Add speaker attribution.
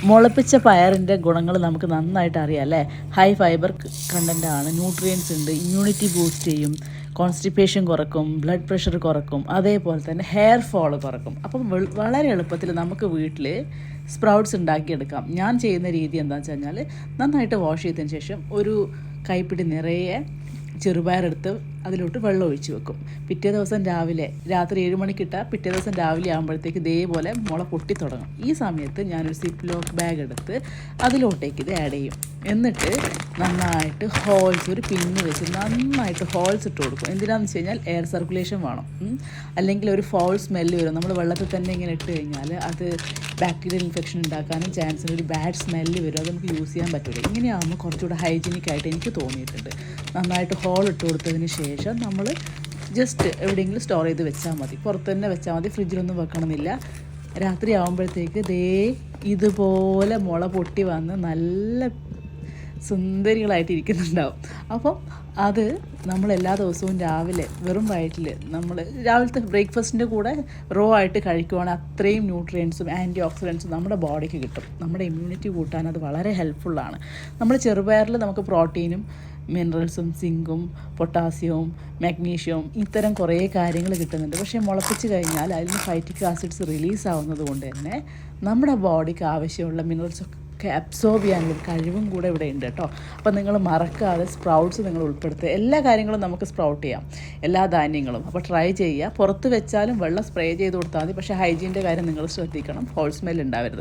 Speaker 1: മുളപ്പിച്ച പയറിൻ്റെ ഗുണങ്ങൾ നമുക്ക് നന്നായിട്ട് അറിയാം അല്ലേ. ഹൈ ഫൈബർ കണ്ടൻ്റാണ്, ന്യൂട്രിയൻസ് ഉണ്ട്, ഇമ്മ്യൂണിറ്റി ബൂസ്റ്റ് ചെയ്യും, കോൺസ്റ്റിപ്പേഷൻ കുറക്കും, ബ്ലഡ് പ്രഷർ കുറക്കും, അതേപോലെ തന്നെ ഹെയർ ഫോൾ കുറക്കും. അപ്പം വളരെ എളുപ്പത്തിൽ നമുക്ക് വീട്ടിൽ സ്പ്രൗട്ട്സ് ഉണ്ടാക്കിയെടുക്കാം. ഞാൻ ചെയ്യുന്ന രീതി എന്താണെന്ന് വെച്ച് കഴിഞ്ഞാൽ, നന്നായിട്ട് വാഷ് ചെയ്തതിന് ശേഷം ഒരു കൈപ്പിടി നിറയെ ചെറുപയറെടുത്ത് അതിലോട്ട് വെള്ളം ഒഴിച്ച് വെക്കും. പിറ്റേ ദിവസം രാവിലെ, രാത്രി 7 മണിക്കിട്ടാൽ പിറ്റേ ദിവസം രാവിലെ ആകുമ്പോഴത്തേക്ക് ഇതേപോലെ മുള പൊട്ടി തുടങ്ങും. ഈ സമയത്ത് ഞാനൊരു സിപ്പ് ലോക്ക് ബാഗ് എടുത്ത് അതിലോട്ടേക്ക് ഇത് ആഡ് ചെയ്യും. എന്നിട്ട് നന്നായിട്ട് ഹോൾസ്, ഒരു പിന്ന് വെച്ച് നന്നായിട്ട് ഹോൾസ് ഇട്ട് കൊടുക്കും. എന്തിനാണെന്ന് വെച്ച് കഴിഞ്ഞാൽ എയർ സർക്കുലേഷൻ വേണം. അല്ലെങ്കിൽ ഒരു ഫൗൾ സ്മെല്ല് വരും. നമ്മൾ വെള്ളത്തിൽ തന്നെ ഇങ്ങനെ ഇട്ട് കഴിഞ്ഞാൽ അത് ബാക്ടീരിയൽ ഇൻഫെക്ഷൻ ഉണ്ടാക്കാനും ചാൻസ് ഉണ്ട്. ഒരു ബാഡ് സ്മെല്ല് വരും, അത് നമുക്ക് യൂസ് ചെയ്യാൻ പറ്റില്ല. ഇങ്ങനെയാകുമ്പോൾ കുറച്ചുകൂടെ ഹൈജീനിക് ആയിട്ട് എനിക്ക് തോന്നിയിട്ടുണ്ട്. നന്നായിട്ട് ഹോൾ ഇട്ട് കൊടുത്തതിന് ശേഷം നമ്മൾ ജസ്റ്റ് എവിടെയെങ്കിലും സ്റ്റോർ ചെയ്ത് വെച്ചാൽ മതി. പുറത്ത് തന്നെ വെച്ചാൽ മതി, ഫ്രിഡ്ജിലൊന്നും വെക്കണമെന്നില്ല. രാത്രി ആകുമ്പോഴത്തേക്ക് ഇതുപോലെ മുള പൊട്ടി വന്ന് നല്ല സുന്ദരികളായിട്ട് ഇരിക്കുന്നുണ്ടാവും. അപ്പം അത് നമ്മൾ എല്ലാ ദിവസവും രാവിലെ വെറും വയറ്റിൽ നമ്മൾ രാവിലത്തെ ബ്രേക്ക്ഫാസ്റ്റിൻ്റെ കൂടെ റോ ആയിട്ട് കഴിക്കുവാണെങ്കിൽ അത്രയും ന്യൂട്രിയൻസും ആൻറ്റി ഓക്സിഡൻസും നമ്മുടെ ബോഡിക്ക് കിട്ടും. നമ്മുടെ ഇമ്മ്യൂണിറ്റി കൂട്ടാൻ അത് വളരെ ഹെൽപ്ഫുള്ളാണ്. നമ്മൾ ചെറുപയറിൽ നമുക്ക് പ്രോട്ടീനും മിനറൽസും സിങ്കും പൊട്ടാസ്യവും മാഗ്നീഷ്യവും ഇത്തരം കുറേ കാര്യങ്ങൾ കിട്ടുന്നുണ്ട്. പക്ഷേ മുളപ്പിച്ച് കഴിഞ്ഞാൽ അതിൽ നിന്ന് ഫൈറ്റിക് ആസിഡ്സ് റിലീസ് ആവുന്നത് കൊണ്ട് തന്നെ നമ്മുടെ ബോഡിക്ക് ആവശ്യമുള്ള മിനറൽസൊക്കെ അബ്സോർബ് ചെയ്യാനുള്ള കഴിവും കൂടെ ഇവിടെ ഉണ്ട് കേട്ടോ. അപ്പോൾ നിങ്ങൾ മറക്കാതെ സ്പ്രൗട്ട്സ് നിങ്ങൾ ഉൾപ്പെടുത്തുക. എല്ലാ കാര്യങ്ങളും നമുക്ക് സ്പ്രൗട്ട് ചെയ്യാം, എല്ലാ ധാന്യങ്ങളും. അപ്പോൾ ട്രൈ ചെയ്യുക. പുറത്ത് വെച്ചാലും വെള്ളം സ്പ്രേ ചെയ്ത് കൊടുത്താൽ മതി. പക്ഷേ ഹൈജീൻ്റെ കാര്യം നിങ്ങൾ ശ്രദ്ധിക്കണം, ഹോൾ സ്മെൽ ഉണ്ടാവരുത്.